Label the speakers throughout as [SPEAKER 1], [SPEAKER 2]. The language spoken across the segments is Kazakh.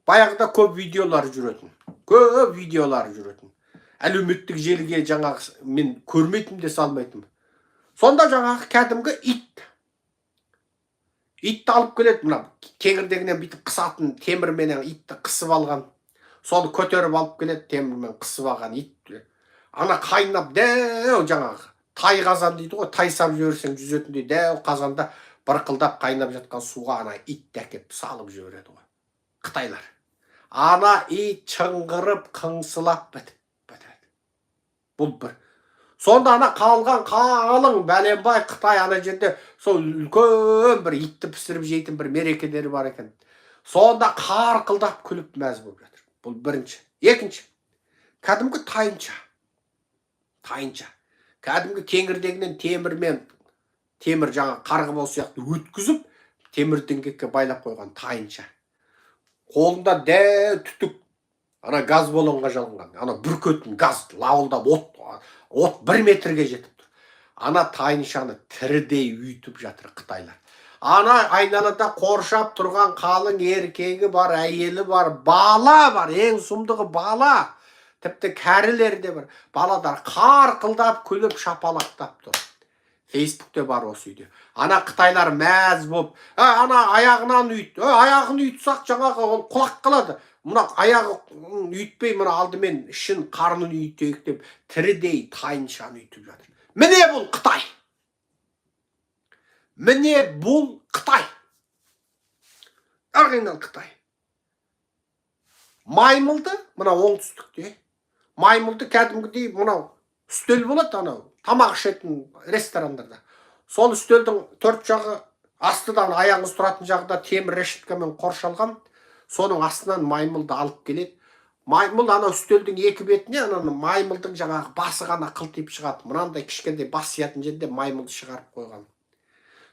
[SPEAKER 1] Баяғыда көп видеолар жүретін. Көп видеолар жүретін. Әлеуметтік желіге жаңағы мен көрмейтім де салмайтым. Сонда жаңағы кәдімгі ит. Итті алып келеді, мына кеңірдегінен бүйтіп қысатын темірменен итті қысып алған. Соны көтеріп алып келеді, темірмен қысып алған ит. Ана қайнап дәу жаңағы тай қазан дейді ғой, тай сап жіберсең жүзетіндей дәу қазанда бырқылдап қайнап жатқан суға ана итті әкеп салып жібереді ғой. Қытайлар. Ана ит чыңғырып, қыңсылап бітеді. Бұл бір. Сонда ана қалың бәленбай Қытай ана жерде сол үлкен бір итті пісіріп жейтін бір мерекелері бар екен. Сонда қарқылдап күліп мәз болып жатыр. Бұл бірінші. Екінші. Кәдімгі тайынша. Кәдімгі кеңірдегінен темір жаңа қарғыбау сияқты өткізіп, темір діңгекке байлап қойған тайынша. Қолында дәу түтік, ана газ баллонға жалынған, ана бүркетін газ, лауылдап от 1 метрге жетіп тұр. Ана тайыншаны тірідей үйтіп жатыр Қытайлар. Ана айналада қоршап тұрған қалың еркегі бар, әйелі бар, бала бар, ең сұмдығы бала. Тіпті кәрілер де бар. Баладар қарқылдап күліп шапалақтап тұр. Фейсбукте бар осы үйде. Ана Қытайлар мәз болып, ана аяғынан үйт. Аяғын үйтсақ жаңағы ол құлақ қалады. Мына аяғы үйтпей, мына алдымен ішін қарнын үйтейік деп тірідей тайыншаны үйтіп жатыр. Міне бұл Қытай. Міне бұл Қытай. Арғинал Қытай. Маймылды, мына оңтүстікте, маймылды кәдімгідей мынау үстел болады, анау тамақ ішетін ресторандарда. Сол үстелдің 4 жағы астыдан аяғыңыз тұратын жағда темір решеткамен қоршалған. Соның астынан маймылды алып келеді. Маймыл ана үстелдің екі бетіне ана маймылдың жаңағы басы ғана қылтиып шығады. Мынандай кішкентай бас сиятын жерде маймылды шығарып қойған.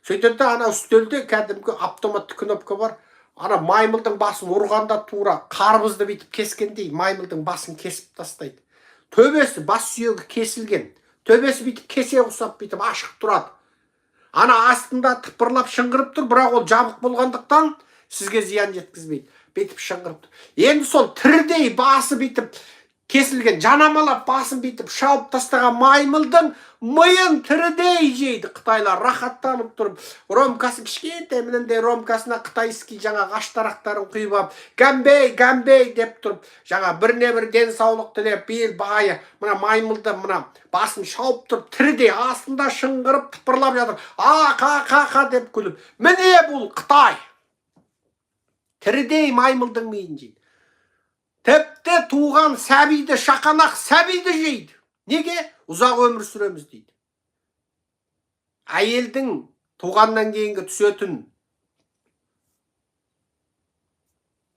[SPEAKER 1] Сөйтеді ана үстелде кәдімгі автоматты кнопка бар. Ана маймылдың басын ұрғанда тура қарбызды бүйтіп кескендей маймылдың басын кесіп тастайды. Төбесі, бас сүйегі кесілген. Төбесі бүйтіп кесе ұқсап бүйтіп ашық тұрады. Ана астында тыпырлап шыңғырып тұр, бірақ ол жабық болғандықтан сізге зиян жеткізбейді. Бүйтіп шыңғырып тұр. Енді сол тірідей басы бүйтіп кесілген, жанамалап басын бүйтіп шауып тастаған маймылдың миын тірідей жейді. Қытайлар рахаттанып тұрып, ромкасы кішкентай мынандай ромкасына қытайский жаңағы аштарақтарын құйып алып, гәмбей деп тұрып, жаңа біріне бір денсаулық тілеп, бел байы, мына маймылды мына басын шауып тұрып, тірідей астында шыңғырып, тыпырлап жатыр. Қа деп күліп. Міне бұл Қытай. Тірідей маймылдың миын жейді. Тіпті туған сәбиді, шақанақ сәбиді жейді. Неге? Ұзақ өмір сүреміз дейді. Әйелдің туғаннан кейінгі түсетін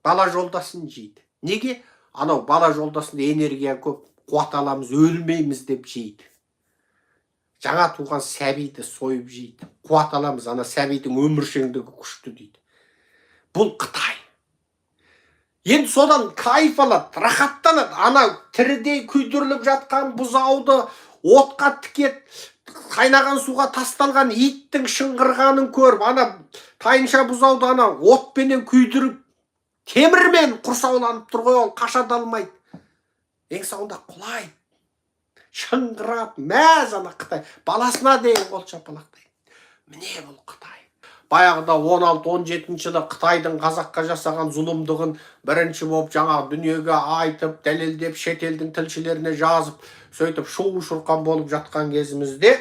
[SPEAKER 1] бала жолдасын жейді. Неге? Анау бала жолдасында энергия көп, қуат аламыз, өлмейміз деп жейді. Жаңа туған сәбиді сойып жейді. Қуат аламыз, ана сәбидің өміршеңдігі күшті дейді. Бұл Қытай. Енді содан кайф алады, рахаттанады. Ана тірідей күйдіріліп жатқан бұзауды отқа тікет, қайнаған суға тасталған иттің шыңғырғанын көріп, ана тайынша бұзауды ана отпенен күйдіріп, темірмен құрсауланып тұр ғой, ол қашада алмайды. Ең соңында құлайды, шыңғырап, мәз ана Қытай. Баласына дейін қол шапалақтайды. Міне бұл Қытай. Баяғыда 16-17 жылы Қытайдың қазаққа жасаған зұлымдығын бірінші болып жаңағы дүниеге айтып, дәлелдеп, шетелдің тілшілеріне жазып, сөйтіп шу-шұрқан болып жатқан кезімізде,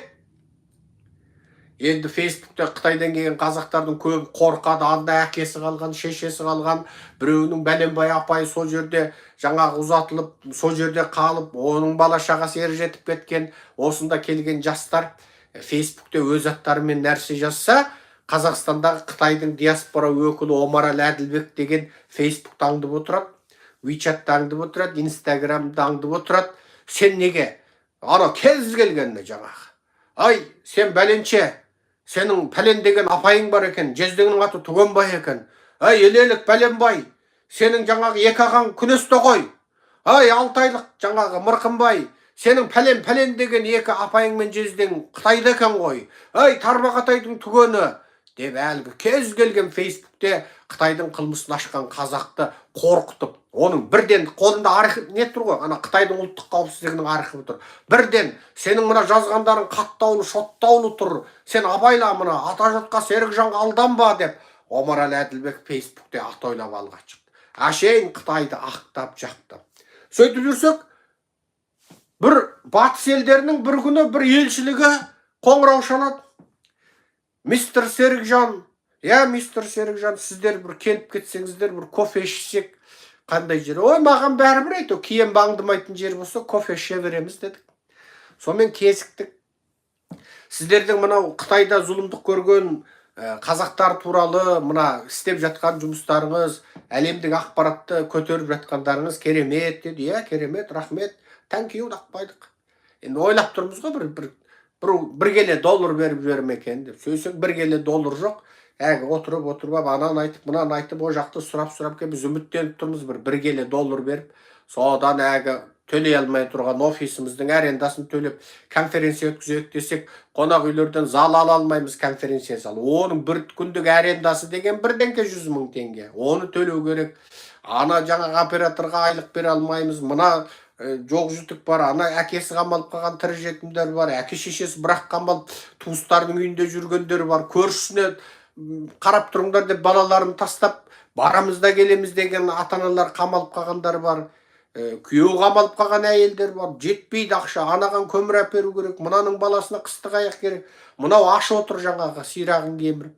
[SPEAKER 1] енді Фейсбукте Қытайдан келген қазақтардың көбі қорқады, анда әкесі қалған, шешесі қалған, біреуінің бәленбай апайы сол жерде жаңағы ұзатылып, сол жерде қалып, оның бала шағасы ер жетіп кеткен, осында келген жастар Фейсбукте өз аттарымен нәрсе жазса, Қазақстандағы Қытайдың диаспора өкілі Омарәлі Әділбек деген Фейсбукты аңдып отырады, WeChat'ты аңдып отырады, Instagram'ды аңдып отырады. Сен неге? Ана кез келгеніне жаңағы. Ай, сен бәленше, сенің пәлен деген апайың бар екен, жездеңнің аты Түгенбай екен. Ай, елелік бәленбай, сенің жаңағы екі ағаң күнесте ғой. Ай, 6 айлық жаңағы Мырқынбай, сенің пәлен деген екі апайың мен жездең Қытайда екен ғой. Ай, Тарбағатайдың түгені, деп әлгі кез келген Фейсбукте Қытайдың қылмысын ашқан қазақты қорқытып, оның бірден қолында архив не тұр ғой, ана Қытайдың ұлттық қауіпсіздігінің архиві тұр. Бірден сенің мына жазғандарың қаттаулы, шоттаулы тұр. Сен абайла мына Атажұртқа Серікжанға алданба деп Омарәлі Әділбек Фейсбукте атойлап алға шықты. Әшейін Қытайды ақтап жақтап. Сөйтіп жүрсек, бір батыс елдерінің бір күні бір елшілігі қоңырау шалады. Мистер Серікжан, мистер Серікжан, сіздер бір келіп кетсеңіздер, бір кофе ішсек, қандай жер? Ой, маған бәрібір айтты, кием баңдымайтын жер болса, кофе іше береміз дедік. Сонымен кезіктік. Сіздердің мынау Қытайда зұлымдық көрген қазақтар туралы мына істеп жатқан жұмыстарыңыз, әлемдік ақпаратты көтеріп жатқандарыңыз керемет деді. Керемет, рахмет, thank you дақпайдық. Енді ойлап тұрмыз ғой, бір келе доллар беріп жіберем екен деп. Сөйсек бір келе доллар жоқ. Отырып, анан айтып, мынан айтып, о жақты сұрап ке біз үміттеніп тұрмыз бір келе доллар беріп. Содан төлей алмай тұрған офисіміздің арендасын төлеп конференция өткізейік десек, қонақ үйлерден зал ала алмаймыз, конференция залы. Оның бір күндік арендасы деген бірденке 100 000 теңге. Оны төлеу керек. Ана жаңағы операторға айлық бере алмаймыз. Мына жоқ жүтік бар, ана әкесі қамалып қалған тірі жетімдер бар, әке шешесі бірақ қамалып туыстардың үйінде жүргендер бар, көршісіне қарап тұрыңдар деп балаларын тастап барамыз да келеміз деген ата-аналар қамалып қалғандар бар, күйеу қамалып қалған әйелдер бар, жетпейді ақша, анаған көмір әперу керек, мынаның баласына қыстық аяқ керек, мынау аш отыр жаңағы сирағын кеміріп.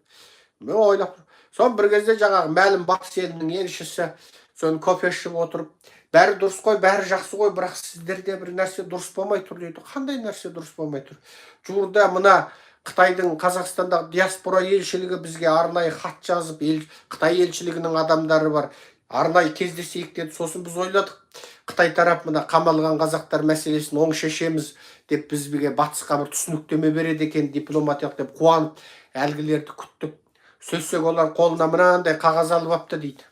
[SPEAKER 1] Мен ойлап тұрмын. Сон бір кезде жаңағы мәлім батыс елінің елшісі соны кофе ішіп отырып, бәрі дұрыс қой, бәрі жақсы қой, бірақ сіздерде бір нәрсе дұрыс болмай тұр дейді. Қандай нәрсе дұрыс болмай тұр? Жуырда мына Қытайдың Қазақстандағы диаспора елшілігі бізге арнайы хат жазып, Қытай елшілігінің адамдары бар, арнайы кездесейік деді. Сосын біз ойладық, Қытай тарап мына қамалған қазақтар мәселесін оң шешеміз деп бізге батысқа бір түсініктеме береді екен, дипломатиялық деп қуанып, әлгілерді күттік. Сөйтсек олар қолына мынандай қағаз алып апты дейді.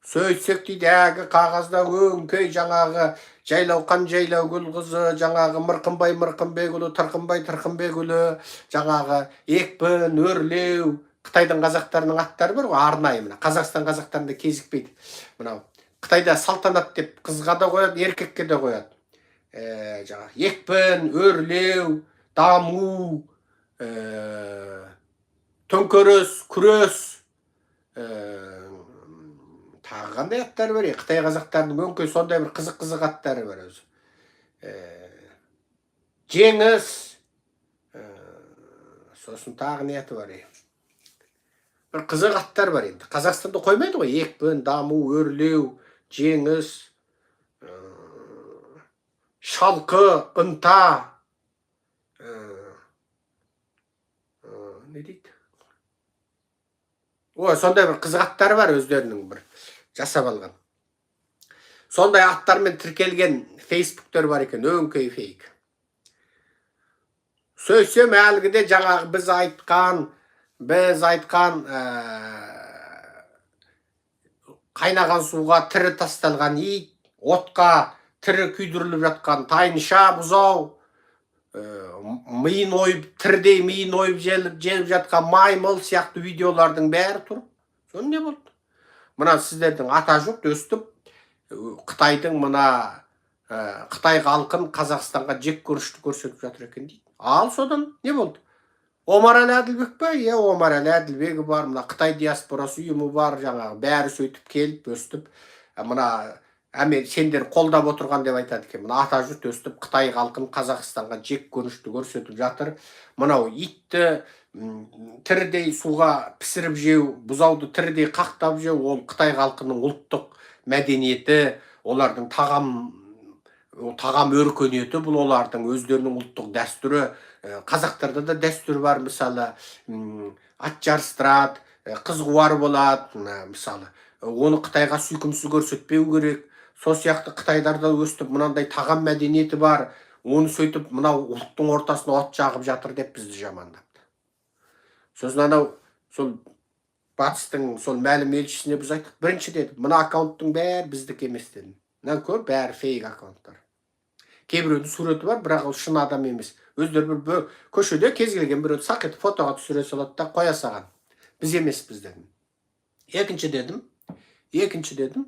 [SPEAKER 1] Сөйтсек дейді, қағазда өңкей жаңағы Жайлауқан Жайлаugүл қызы, жаңағы Мырқынбай Мырқынбекұлы, Тырқынбай Тырқынбекұлы, жаңағы Екпін, Өрлеу, Қытайдың қазақтарының аттары бар ғой, арнайы мына. Қазақстан қазақтарында кезікпейді. Мынау Қытайда салтанат деп қызға да қояды, еркекке де қояды. Жаңағы Екпін, Өрлеу, Даму, Төңкеріс, Күрес, тағы қандай аттары бар? Қытай қазақтарының өңкей сондай бір қызық аттары бар өзі. Жеңіс, сосын тағы не аты бар? Бір қызық аттар бар енді. Қазақстанда қоймайды ғой. Екпін, Даму, Өрлеу, Жеңіс, Шалқы, Ынта, не дейді? Ой, сондай бір қызық аттары бар өздерінің бір жасап алған. Сондай аттармен тіркелген фейсбуктер бар екен, өңкей фейк. Сөйсем әлгіде жаңағы біз айтқан қайнаған суға тірі тасталған ит, отқа тірі күйдіріліп жатқан тайынша бұзау, тірідей миын ойып желіп жатқан маймыл сияқты видеолардың бәрі тұр. Сон не болды? Мына сіздердің Атажұрт өстіп, Қытайдың мына Қытай халқын Қазақстанға жек көрішті көрсетіп жатыр екен дейді. Ал содан не болды? Омарәлі Әділбек па? Омарәлі Әділбегі бар, мына Қытай диаспорасы ұйымы бар, жаңағы бәрі сөйтіп келіп, өстіп, мына сендер қолдап отырған деп айтады екен. Мына Атажұрт өстіп Қытай халқын Қазақстанға жек көрішті көрсетіп жатыр. Мынау итті тірідей суға пісіріп жеу, бұзауды тірідей қақтап жеу, ол Қытай халқының ұлттық мәдениеті, олардың тағам өркениеті, бұл олардың өздерінің ұлттық дәстүрі. Қазақтарда да дәстүр бар, мысалы, ат жарыстырады, қыз қуар болады, мысалы. Оны Қытайға сүйкімсіз көрсетпеу керек. Сол сияқты Қытайдарда өстіп мынандай тағам мәдениеті бар. Оны сөйтіп мынау ұлттың ортасына от жағып жатыр деп бізді жамандапты. Сосын анау сол батыстың сол мәлім елшісіне біз айттық. Бірінші дедік, мына аккаунттың бәрі біздікі емес дедім. Мына көр, бәрі фейк аккаунттар. Кейбіреудің суреті бар, бірақ ол шын адам емес. Өздері бір көшеде кез келген біреуді сақ етіп фотоға түсіре салады да қоя саған. Biz emesmiz dedim. Ekinci dedim.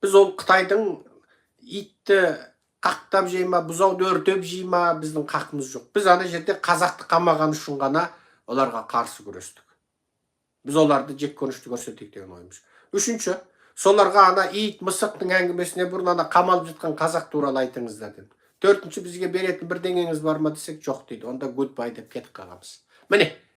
[SPEAKER 1] Biz ol Qытайдың itті qақтап жейма, бұзауды өртеп жейма, біздің қақымыз жоқ. Біз ана жерде қазақты қамаған үшін ғана оларға қарсы күрестік. Біз оларды жек көрінішті көрсетейік деген ойымыз. Үшінші, соларға ана ит, мысықтың әңгімесіне бұрын ана қамалып жатқан қазақ туралы айтыңыздар дедім. Төртінші, бізге беретін бірдеңеңіз бар ма десек, жоқ дейді. Онда goodbye деп кетіп қаламыз. Міне,